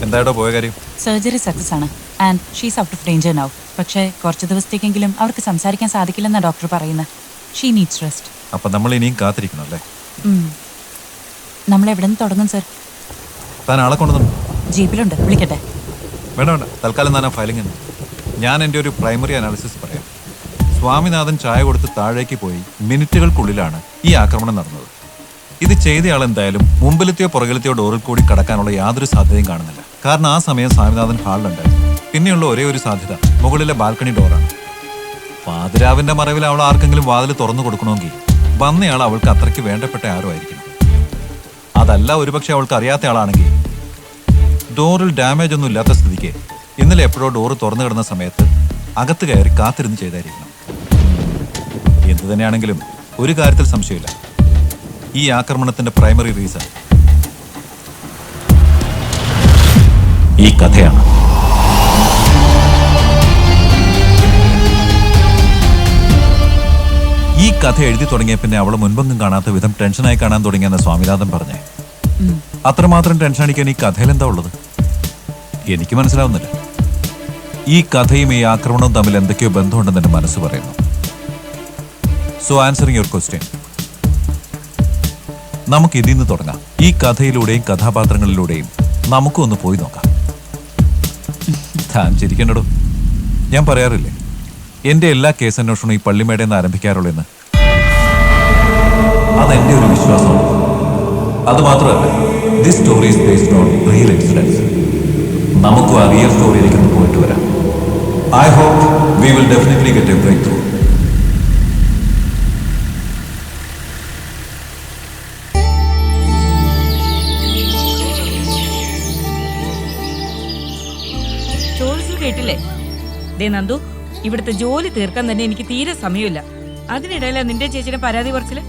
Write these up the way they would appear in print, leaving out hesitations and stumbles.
എന്തായിട്ടോ പോയ കാര്യം? Surgery success ആണ് and she's out of danger now. പക്ഷേ കുറച്ച് ദിവസത്തേക്കെങ്കിലും അവർക്ക് സംസാരിക്കാൻ സാധിക്കില്ലെന്നാണ് ഡോക്ടർ പറയുന്നത്. She needs rest. അപ്പൊ നമ്മൾ ഇനിയും കാത്തിരിക്കണം അല്ലേ? നമ്മൾ എവിടെ നിന്ന് തുടങ്ങും സർ? താൻ ആളെ കൊണ്ടുവന്നു? ജീപ്പിലുണ്ട്, വിളിക്കട്ടെ? വേണ്ട വേണ്ട, തൽക്കാലം താൻ ആ ഫയലിംഗ് ഉണ്ട്. ഞാൻ എൻ്റെ ഒരു പ്രൈമറി അനാലിസിസ് പറയാം. സ്വാമിനാഥൻ ചായ കൊടുത്ത് താഴേക്ക് പോയി മിനിറ്റുകൾക്കുള്ളിലാണ് ഈ ആക്രമണം നടന്നത്. ഇത് ചെയ്തയാൾ എന്തായാലും മുമ്പിലത്തെയോ പുറകിലത്തെയോ ഡോറിൽ കൂടി കടക്കാനുള്ള യാതൊരു സാധ്യതയും കാണുന്നില്ല. കാരണം ആ സമയം സ്വാമിനാഥൻ ഹാളിലുണ്ടായിരുന്നു. പിന്നെയുള്ള ഒരേ ഒരു സാധ്യത മുകളിലെ ബാൽക്കണി ഡോറാണ്. പാതിരാവിന്റെ മറവിൽ അവൾ ആർക്കെങ്കിലും വാതിൽ തുറന്നു കൊടുക്കണമെങ്കിൽ വന്നയാൾ അവൾക്ക് അത്രയ്ക്ക് വേണ്ടപ്പെട്ട ആരോ ആയിരിക്കണം. അതല്ല ഒരുപക്ഷെ അവൾക്ക് അറിയാത്ത ആളാണെങ്കിൽ ഡോറിൽ ഡാമേജ് ഒന്നും ഇല്ലാത്ത സ്ഥിതിക്ക് ഇന്നലെ എപ്പോഴോ ഡോറ് തുറന്നു കിടന്ന സമയത്ത് അകത്ത് കയറി കാത്തിരുന്ന് ചെയ്തായിരിക്കണം. എന്തു തന്നെയാണെങ്കിലും ഒരു കാര്യത്തിൽ സംശയമില്ല, ഈ ആക്രമണത്തിന്റെ പ്രൈമറി റീസൺ ഈ കഥയാണ്. ഈ കഥ എഴുതി തുടങ്ങിയ പിന്നെ അവളെ മുൻപൊന്നും കാണാത്ത വിധം ടെൻഷനായി കാണാൻ തുടങ്ങിയെന്ന് സ്വാമിനാഥൻ പറഞ്ഞേ. അത്രമാത്രം ടെൻഷൻ അടിക്കാൻ ഈ കഥയിൽ എന്താ ഉള്ളത്? എനിക്ക് മനസ്സിലാവുന്നില്ല. ഈ കഥയും ഈ ആക്രമണവും തമ്മിൽ എന്തൊക്കെയോ ബന്ധമുണ്ടെന്ന് എൻ്റെ മനസ്സ് പറയുന്നു. സോ ആൻസറിങ് യുവർ ക്വസ്റ്റ്യൻ, നമുക്ക് ഇതിൽ നിന്ന് തുടങ്ങാം. ഈ കഥയിലൂടെയും കഥാപാത്രങ്ങളിലൂടെയും നമുക്കും ഒന്ന് പോയി നോക്കാം. താൻ ചിരിക്കണ്ടോ? ഞാൻ പറയാറില്ലേ, എൻ്റെ എല്ലാ കേസന്വേഷണവും ഈ പള്ളിമേടയിൽ നിന്ന് ആരംഭിക്കാറുള്ളൂ എന്ന്. അതെൻ്റെ ഒരു വിശ്വാസമാണ്. അതുമാത്രമല്ല, this story is based on real incidence. നമുക്കും ആ റിയൽ സ്റ്റോറിയിലേക്ക് ഒന്ന് പോയിട്ട് വരാം. I hope we will definitely get a breakthrough. കേട്ടില്ലേ? ദേ നന്ദു, ഇവിടുത്തെ ജോലി തീർക്കാൻ തന്നെ എനിക്ക് തീരെ സമയമില്ല. അതിനിടയില നിന്റെ ചേച്ചിയുടെ പരാതി പറച്ചില്.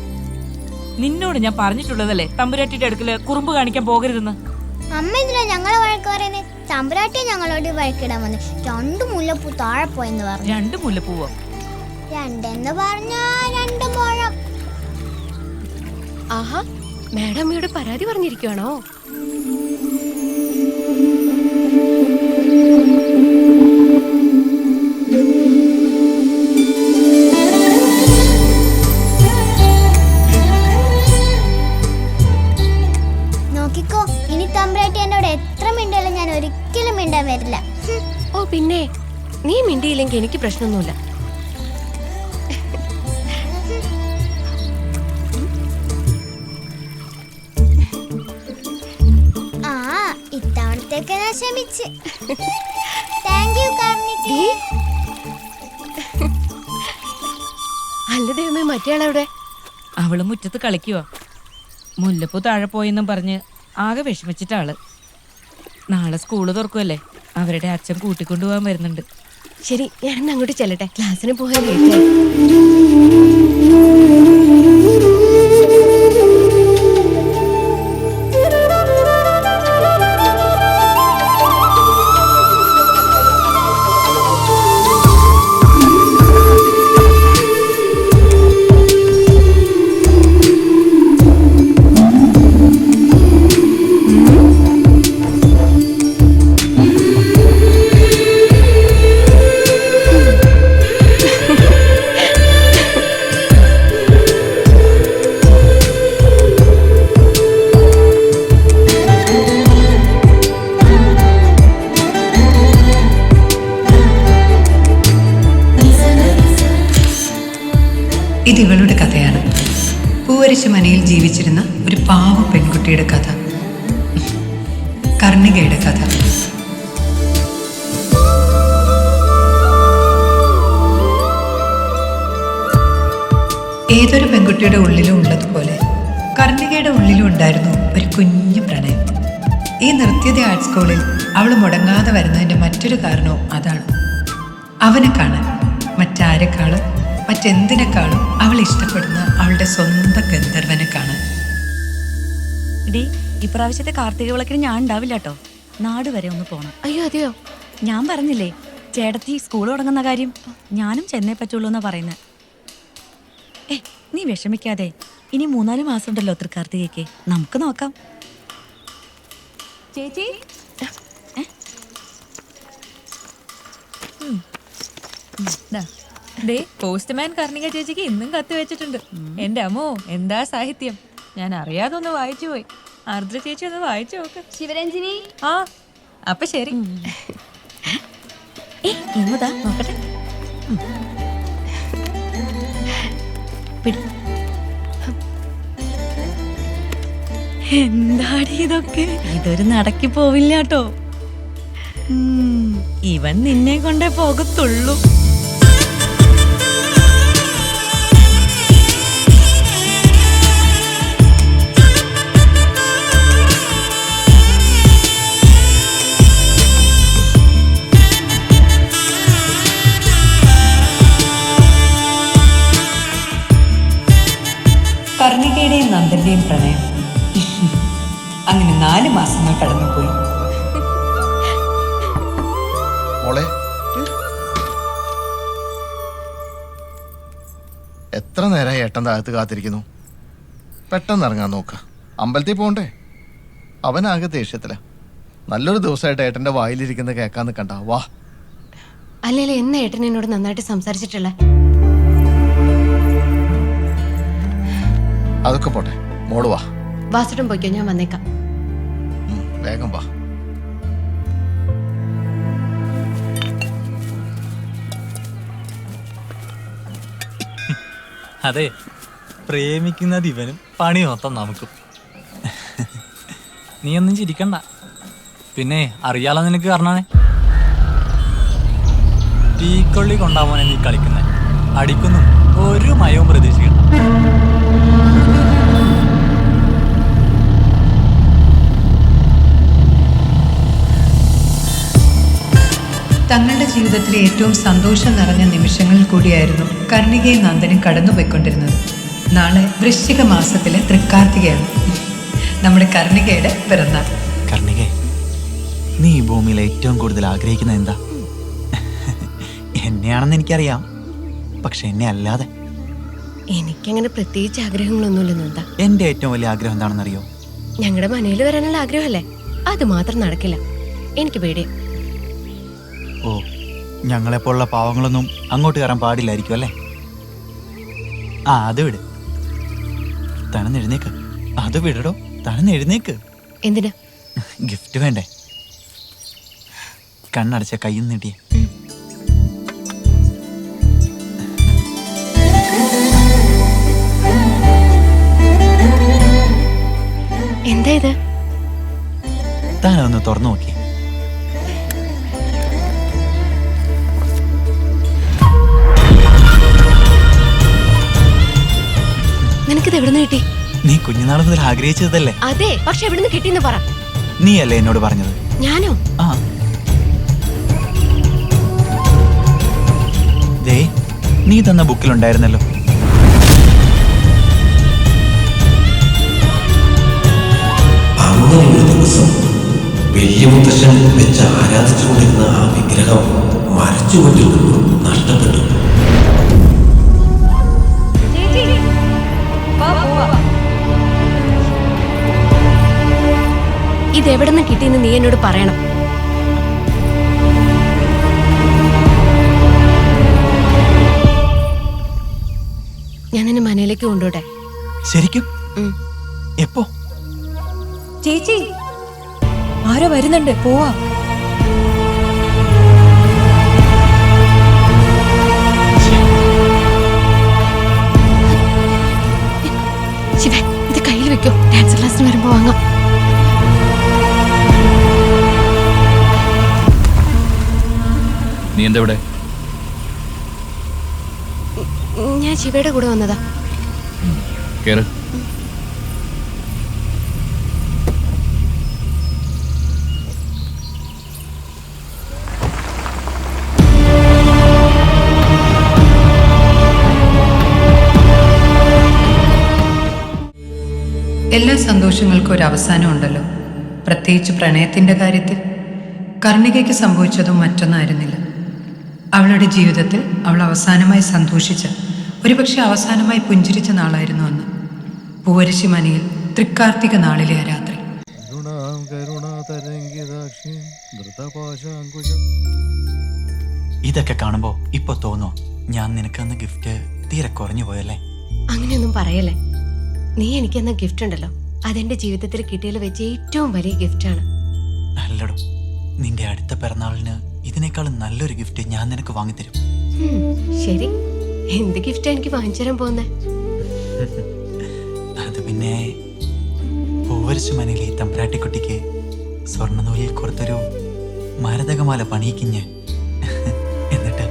നിന്നോട് ഞാൻ പറഞ്ഞിട്ടുള്ളതല്ലേ തമ്പുരാട്ടിയുടെ അടുക്കല് കുറുമ്പ് കാണിക്കാൻ പോകരുതെന്ന്. അമ്മ എന്തിനാ ഞങ്ങളെ വഴക്ക് പറയുന്നത്? തമ്പുരാട്ടി ഞങ്ങളോട് വഴക്കിടാൻ വന്ന് 2 മുല്ലപ്പൂ താഴെ പോയെന്ന് പറഞ്ഞു. 2 മുല്ലപ്പൂവോ? 2 പറഞ്ഞാ 2 മുഴം. ആഹാ, മാഡം അമ്മയോട് പരാതി പറഞ്ഞിരിക്കുവാണോ? നോക്കിക്കോ, ഇനി തമ്പുരാട്ടി എന്നോട് എത്ര മിണ്ടിയാലും ഞാൻ ഒരിക്കലും മിണ്ടാൻ വരില്ല. ഓ പിന്നെ, നീ മിണ്ടിയില്ലെങ്കിൽ എനിക്ക് പ്രശ്നമൊന്നുമില്ല. ആ, ഇത്തവണത്തേക്ക് ഞാൻ ക്ഷമിച്ച്. താങ്ക് യു കാർണികി. അല്ല ദൈവമേ, മറ്റേ ആളെവിടെ? അവള് മുറ്റത്ത് കളിക്കുവാ. മുല്ലപ്പൂ താഴെ പോയെന്നും പറഞ്ഞ് ആകെ വിഷമിച്ചിട്ടാള്. നാളെ സ്കൂള് തുറക്കുമല്ലേ, അവരുടെ അച്ഛൻ കൂട്ടിക്കൊണ്ടുപോകാൻ വരുന്നുണ്ട്. ശരി, ഞാൻ അങ്ങോട്ട് ചെല്ലട്ടെ, ക്ലാസ്സിന് പോകാൻ ലേറ്റായി. ഇത് ഇവളുടെ കഥയാണ്. പൂവരശ മനയിൽ ജീവിച്ചിരുന്ന ഒരു പാവ പെൺകുട്ടിയുടെ കഥ, കർണികയുടെ കഥ. ഏതൊരു പെൺകുട്ടിയുടെ ഉള്ളിലും ഉള്ളതുപോലെ കർണികയുടെ ഉള്ളിലും ഉണ്ടായിരുന്നു ഒരു കുഞ്ഞു പ്രണയം. ഈ നൃത്യത ആർട്ട് സ്കൂളിൽ അവൾ മുടങ്ങാതെ വരുന്നതിൻ്റെ മറ്റൊരു കാരണവും അതാണ്. അവനെ കാണാൻ മറ്റാരെക്കാളും മറ്റെന്തിനേക്കാളും അവൾ ഇഷ്ടപ്പെടുന്ന അവളുടെ സ്വന്തം ഗന്ധർവനെ കാണാൻ. ഡി, ഇപ്രാവശ്യത്തെ കാർത്തിക വിളക്കിന് ഞാൻ ഉണ്ടാവില്ല കേട്ടോ. നാട് വരെ ഒന്ന് പോണം. അയ്യോ അതെയോ? ഞാൻ പറഞ്ഞില്ലേ ചേട്ടത്തി സ്കൂൾ തുടങ്ങുന്ന കാര്യം. ഞാനും ചെന്നൈ പറ്റുള്ളൂ എന്നാ പറയുന്നത്. നീ വിഷമിക്കാതെ, ഇനി 3-4 മാസം ഉണ്ടല്ലോ തൃക്കാർത്തികയ്ക്ക്. നമുക്ക് നോക്കാം. ചേച്ചി ദേ പോസ്റ്റ്മാൻ കർണിക ചേച്ചിക്ക് ഇന്നും കത്ത് വെച്ചിട്ടുണ്ട്. എന്റെ അമ്മോ എന്താ സാഹിത്യം. ഞാൻ അറിയാതെ ഒന്ന് വായിച്ചു പോയി. ആർദ്ര ചേച്ചി ഒന്ന് വായിച്ചു നോക്ക്. ശിവരഞ്ജിനി, ആ അപ്പൊ ശരി. ഇങ്ങതാ നോക്കട്ടെ. എന്താടി ഇതൊക്കെ? ഇതൊരു നടക്കി പോവില്ല കേട്ടോ. ഇവൻ നിന്നെ കൊണ്ടേ പോകത്തുള്ളൂ. കർണികയുടെയും നന്ദന്റെയും പ്രണയം അങ്ങനെ 4 മാസങ്ങൾ കടന്നുപോയി. മോളെ, എത്ര നേരമായി ഏട്ടൻ താഴത്ത് കാത്തിരിക്കുന്നു? പെട്ടെന്ന് ഇറങ്ങാൻ നോക്ക. അമ്പലത്തിൽ പോകണ്ടേ? അവനാകെ ദേഷ്യത്തില. നല്ലൊരു ദിവസമായിട്ട് ഏട്ടന്റെ വായിലിരിക്കുന്ന കേൾക്കാന്ന് കണ്ട. വാ. അല്ലേലും എന്ന് ഏട്ടൻ എന്നോട് നന്നായിട്ട് സംസാരിച്ചിട്ടുള്ള. അതൊക്കെ പോട്ടെ, മോള് വാ. വാസുട്ടും പോയിക്കോ, ഞാൻ വന്നേക്കാം. വേഗം വാ. അതെ, പ്രേമിക്കുന്നത് ഇവനും പണി മൊത്തം നമുക്കും. നീ ഒന്നും ചിരിക്കണ്ട. പിന്നെ അറിയാലോ നിനക്ക് കാരണമാണ് തീക്കൊള്ളി കൊണ്ടാവാനെ നീ കളിക്കുന്നത്. അടിക്കുന്നു ഒരു മയവും പ്രതീക്ഷിക്കണം. തങ്ങളുടെ ജീവിതത്തിലെ ഏറ്റവും സന്തോഷം നിറഞ്ഞ നിമിഷങ്ങളിൽ കൂടിയായിരുന്നു കർണികയും നന്ദനും കടന്നുപോയിക്കൊണ്ടിരുന്നത്. നാളെ വൃശ്ചിക മാസത്തിലെ തൃക്കാർത്തികയാണ്, നമ്മുടെ കർണികയുടെ പിറന്നാൾ. കർണികേ, നീ ഈ ഭൂമിയിൽ ഏറ്റവും കൂടുതൽ ആഗ്രഹിക്കുന്നത് എന്താ? എന്നെയാണെന്ന് എനിക്കറിയാം, പക്ഷെ എന്നെ അല്ലാതെ. എനിക്കങ്ങനെ പ്രത്യേകിച്ച് ആഗ്രഹങ്ങളൊന്നുമില്ല നന്ദ. എൻ്റെ ഏറ്റവും വലിയ ആഗ്രഹം എന്താണെന്നറിയോ? ഞങ്ങളുടെ മനയിൽ വരാനുള്ള ആഗ്രഹമല്ലേ, അത് മാത്രം നടക്കില്ല. എനിക്ക് പേടിയാ. ഓ, ഞങ്ങളെപ്പോലുള്ള പാവങ്ങളൊന്നും അങ്ങോട്ട് കയറാൻ പാടില്ലായിരിക്കും അല്ലേ? ആ, അത് വിട്. തണുന്നെഴുന്നേക്ക്. അത് വിടടോ, തണുന്നെഴുന്നേക്ക്. എന്തിനാ? ഗിഫ്റ്റ് വേണ്ടേ? കണ്ണടച്ച കയ്യിൽ നീട്ടിയേ. എന്താ ഇത്? താനൊന്ന് തുറന്നു നോക്കി. നിനക്കിത് എവിടുന്ന് കിട്ടി? നീ കുഞ്ഞുനാൾ മുതൽ ആഗ്രഹിച്ചതല്ലേ? അതെ, പക്ഷെ എവിടുന്ന് കിട്ടിയെന്ന് പറ. നീ അല്ലേ എന്നോട് പറഞ്ഞത്? ഞാനോ? ആ, ദേ, നീ തന്ന ബുക്കിലുണ്ടായിരുന്നല്ലോ. അങ്ങനെ ഒരു ദിവസം വലിയ മുത്തശ്ശൻ വെച്ച് ആരാധിച്ചുകൊണ്ടിരുന്ന ആ വിഗ്രഹം മരച്ചുകൊണ്ടിൽ നിന്നും നഷ്ടപ്പെട്ടു. ഇതെവിടുന്ന് കിട്ടിയെന്ന് നീ എന്നോട് പറയണം. ഞാൻ നിന്നെ മനയിലേക്ക് കൊണ്ടുപോട്ടെ? ശരിക്കും? എപ്പോ? ചേച്ചി ആരോ വരുന്നുണ്ട്, പോവാ. ശിവ, ഇത് കയ്യിൽ വെക്കോ, ഡാൻസ് ക്ലാസ്സിന് വരുമ്പോ വാങ്ങാം. നീ എന്താ ഇവിടെ? ഞാൻ ശിവയുടെ കൂടെ വന്നതാ. കേറ്. എല്ലാ സന്തോഷങ്ങൾക്കും ഒരു അവസാനം ഉണ്ടല്ലോ, പ്രത്യേകിച്ച് പ്രണയത്തിൻ്റെ കാര്യത്തിൽ. കർണികയ്ക്ക് സംഭവിച്ചതും മറ്റൊന്നായിരുന്നില്ല. അവളുടെ ജീവിതത്തിൽ അവൾ അവസാനമായി സന്തോഷിച്ച, ഒരുപക്ഷെ അവസാനമായി പുഞ്ചിരിച്ച നാളായിരുന്നു അന്ന്. പൂവരശി മനയിൽ തൃക്കാർത്തിക നാളിലെ ആ രാത്രി. ഇതൊക്കെ കാണുമ്പോ ഇപ്പൊ തോന്നോ ഞാൻ നിനക്കന്ന് ഗിഫ്റ്റ് തീരെ കുറഞ്ഞു പോയല്ലേ? അങ്ങനെയൊന്നും പറയല്ലേ. നീ എനിക്കെന്ന ഗിഫ്റ്റ് ഉണ്ടല്ലോ, അതെന്റെ ജീവിതത്തിൽ കിട്ടിയതിൽ വെച്ച് ഏറ്റവും വലിയ ഗിഫ്റ്റാണ്. നല്ലടോ, നിന്റെ അടുത്ത പിറന്നാളിന് ഇതിനേക്കാളും നല്ലൊരു ഗിഫ്റ്റ് ഞാൻ നിനക്ക് വാങ്ങിത്തരും. ശരി, എന്ത് ഗിഫ്റ്റാ എനിക്ക് വാങ്ങിച്ചു തരാൻ പോകുന്നേ? അത് പിന്നെ പൂവരച്ചു മനയിലെ ഈ തമ്പ്രാട്ടിക്കുട്ടിക്ക് സ്വർണ്ണനൂലിൽ കൊടുത്തൊരു മരതകമാല പണിയിക്കിഞ്ഞ്, എന്നിട്ട്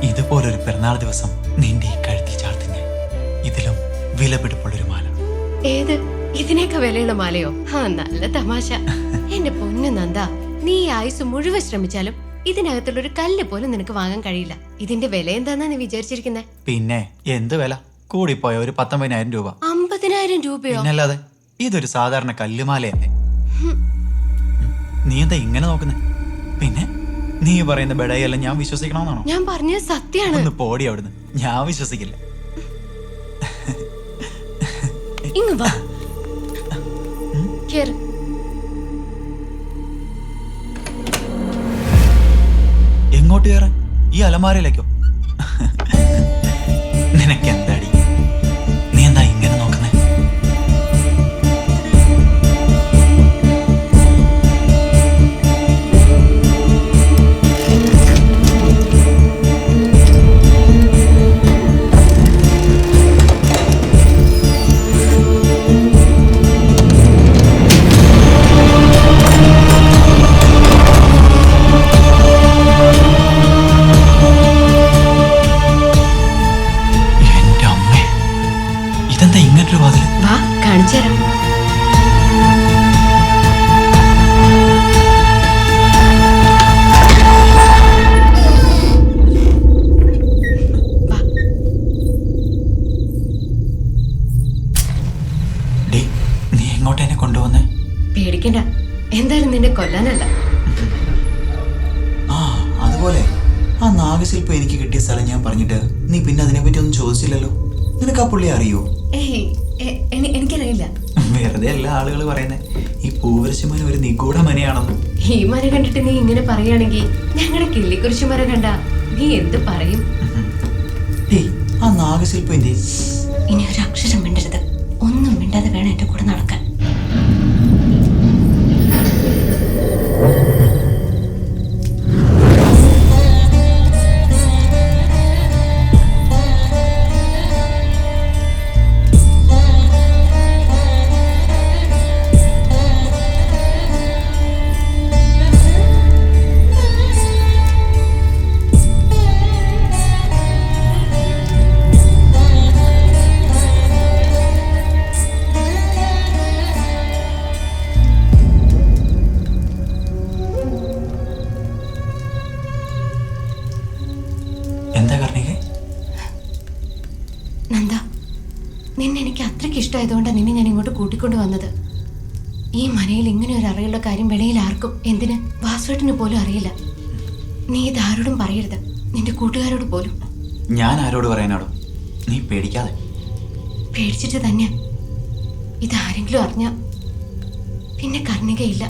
ഇതുപോലൊരു പിറന്നാൾ ദിവസം നിന്റെ ഈ കഴുത്തിൽ ചാർത്തിഞ്ഞ് ഇതിലും വിലപിടിപ്പുള്ളൊരു മാല. ഏത്? ഇതിനേക്കാ വിലയുള്ള മാലയോ? നല്ല തമാശ. എന്റെ പൊന്നു നന്ദ, നീ ഈ ആയുസ് മുഴുവൻ ശ്രമിച്ചാലും ഇതിനകത്തുള്ള ഒരു കല്ല് പോലും നിനക്ക് വാങ്ങാൻ കഴിയില്ല. ഇതിന്റെ വില എന്താന്നാ നീ വിചാരിച്ചിരിക്കുന്നേ? പിന്നെ എന്ത് വില? കൂടിപ്പോയ ഒരു 19,000 രൂപ. 50,000 രൂപയോ? പിന്നല്ലാതെ, ഇതൊരു സാധാരണ കല്ലുമാലയല്ലേ? നീ എന്താ ഇങ്ങനെ നോക്കുന്നേ? പിന്നെ നീ പറയുന്ന ബെടയെല്ലാം ഞാൻ വിശ്വസിക്കണമെന്നാണോ? ഞാൻ പറഞ്ഞത് സത്യാണ്. ഒന്ന് പോടി അവിടുന്ന്, ഞാൻ വിശ്വസിക്കില്ല. ഇങ്ങ് വാ. കേറ്. എങ്ങോട്ട് കയറാൻ? ഈ അലമാരയിലേക്കോ? നിനക്ക് എന്താടി? നീ എന്താ ഇങ്ങനെ നോക്കുന്നേ? വാ, കാണിച്ചു തരാം. നീ എങ്ങോട്ട് എന്നെ കൊണ്ടുവന്നേ? പേടിക്കണ്ട, എന്തായാലും നിന്നെ കൊല്ലാനല്ല. ആ, അതുപോലെ ആ നാഗശില്പം എനിക്ക് കിട്ടിയ സ്ഥലം ഞാൻ പറഞ്ഞിട്ട് നീ പിന്നെ അതിനെപ്പറ്റി ഒന്നും ചോദിച്ചില്ലല്ലോ. നിനക്ക് ആ പുള്ളി അറിയോ? എനിക്കറിയില്ല. വെറുതെ എല്ലാ ആളുകൾ പറയുന്നേ ഈ പൂവരശുമന ഒരു നിഗൂഢ മനയാണെന്ന്. ഈ മര കണ്ടിട്ട് നീ ഇങ്ങനെ പറയുകയാണെങ്കിൽ ഞങ്ങളുടെ കിള്ളിക്കുറിശി മര കണ്ട നീ എന്ത് പറയും? ആ നാഗശില്പം എന്ത്? ഇനി ഒരു അക്ഷരം മിണ്ടരുത്. ഒന്നും മിണ്ടാതെ വേണം എന്റെ കൂടെ നടക്കാൻ. നന്ദ, നിന്നെ എനിക്ക് അത്രയ്ക്ക് ഇഷ്ടമായതുകൊണ്ടാണ് നിന്നെ ഞാൻ ഇങ്ങോട്ട് കൂട്ടിക്കൊണ്ട് വന്നത്. ഈ മനയിൽ ഇങ്ങനെ ഒരു അറിയുള്ള കാര്യം വെളിയിൽ ആർക്കും, എന്തിന് വാസുവേട്ടന് പോലും അറിയില്ല. നീ ഇതാരോടും പറയരുത്, നിന്റെ കൂട്ടുകാരോട് പോലും. ഞാൻ ആരോട് പറയാനാടോ? നീ പേടിക്കാതെ. പേടിച്ചിട്ട് തന്നെ. ഇതാരെങ്കിലും അറിഞ്ഞ പിന്നെ കർണികയില്ല.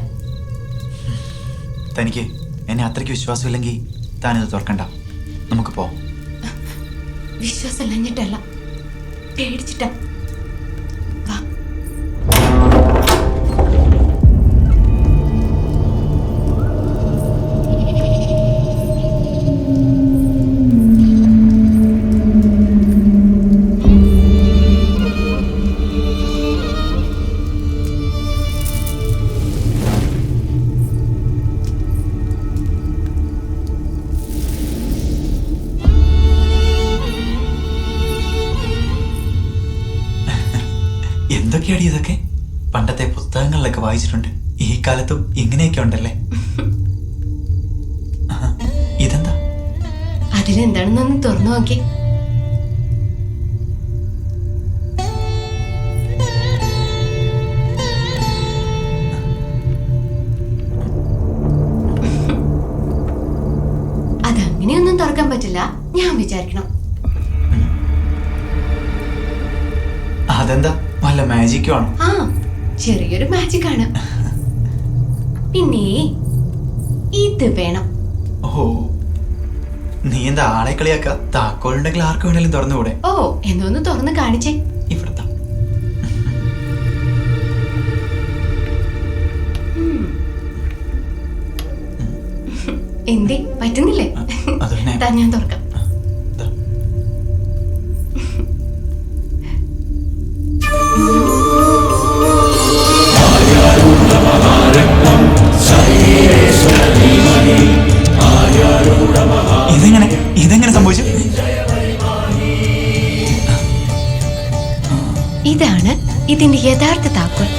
തനിക്ക് എന്നെ അത്രയ്ക്ക് വിശ്വാസമില്ലെങ്കിൽ താനിത് തുറക്കണ്ട, നമുക്ക് പോവാം. വിശ്വാസം ഇല്ലഞ്ഞിട്ടല്ല, പേടിച്ചിട്ടാ. വാ. എന്തൊക്കെയാടി ഇതൊക്കെ? പണ്ടത്തെ പുസ്തകങ്ങളിലൊക്കെ വായിച്ചിട്ടുണ്ട്. ഈ കാലത്തും ഇങ്ങനെയൊക്കെ ഉണ്ടല്ലേ? ഇതെന്താ? അതിലെന്താണെന്നൊന്ന് തുറന്നു നോക്കി. അതങ്ങനെയൊന്നും തുറക്കാൻ പറ്റില്ല, ഞാൻ വിചാരിക്കണം. അതെന്താ, വല്ല മാജിക്കും ആണോ? ആ, ചെറിയൊരു മാജിക് ആണ്. പിന്നെ ഇത് വേണം. ഓ, നീ എന്താ ആളെ കളിയാക്ക? താക്കോലുണ്ടെങ്കിൽ ആർക്ക് വേണേലും തുറന്നുകൂടെ? ഓ എന്നൊന്ന് തുറന്ന് കാണിച്ചേ. ഇവിടുത്തെ എന്തേ പറ്റുന്നില്ലേ? അത് പിന്നെ താ ഞാൻ തുറക്കാം. ദാ. ഇതെങ്ങനെ സംഭവിച്ചു? ഇതാണ് ഇതിന്റെ യഥാർത്ഥ താക്കോൽ.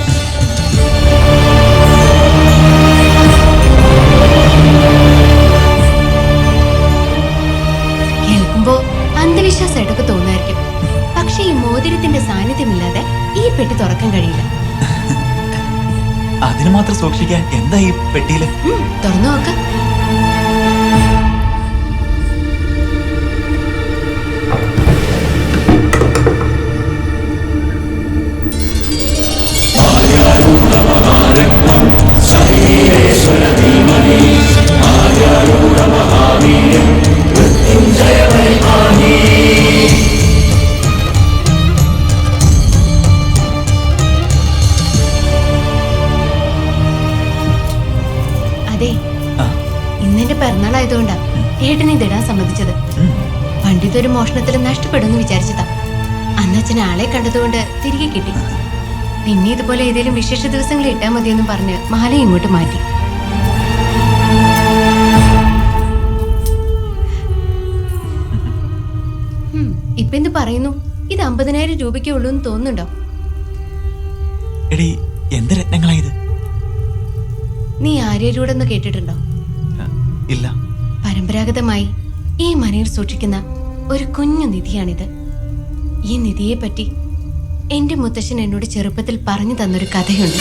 കേൾക്കുമ്പോ അന്ധവിശ്വാസമായിട്ടൊക്കെ തോന്നായിരിക്കും. പക്ഷെ ഈ മോതിരത്തിന്റെ സാന്നിധ്യമില്ലാതെ ഈ പെട്ടി തുറക്കാൻ കഴിയില്ല. അതിന് മാത്രം സൂക്ഷിക്കാൻ എന്താ ഈ പെട്ടിയില്? തുറന്നു നോക്ക. അതെ, ഇന്നെന്റെ പിറന്നാളായതുകൊണ്ടാ ഏട്ടനെ ഇതിടാൻ സമ്മതിച്ചത്. പണ്ടിതൊരു മോഷണത്തിൽ നഷ്ടപ്പെടുമെന്ന് വിചാരിച്ചതാ. അന്നച്ഛൻ ആളെ കണ്ടതുകൊണ്ട് തിരികെ കിട്ടി. പിന്നെ ഇതുപോലെ ഏതെങ്കിലും വിശേഷ ദിവസങ്ങളിൽ ഇട്ടാൽ മതിയെന്നും പറഞ്ഞ് മാല ഇങ്ങോട്ട് മാറ്റി. ഇപ്പൊ എന്ത് പറയുന്നു? ഇത് 50,000 രൂപയ്ക്കേ ഉള്ളൂ എന്ന് തോന്നുന്നുണ്ടോ? എടി, എന്ത് രത്നങ്ങളായത്? നീ ആര്യരൂടെന്ന് കേട്ടിട്ടുണ്ടോ? ഇല്ല. പരമ്പരാഗതമായി ഈ മനയിൽ സൂക്ഷിക്കുന്ന ഒരു കുഞ്ഞു നിധിയാണിത്. ഈ നിധിയെ പറ്റി എന്റെ മുത്തശ്ശൻ എന്നോട് ചെറുപ്പത്തിൽ പറഞ്ഞു തന്നൊരു കഥയുണ്ട്.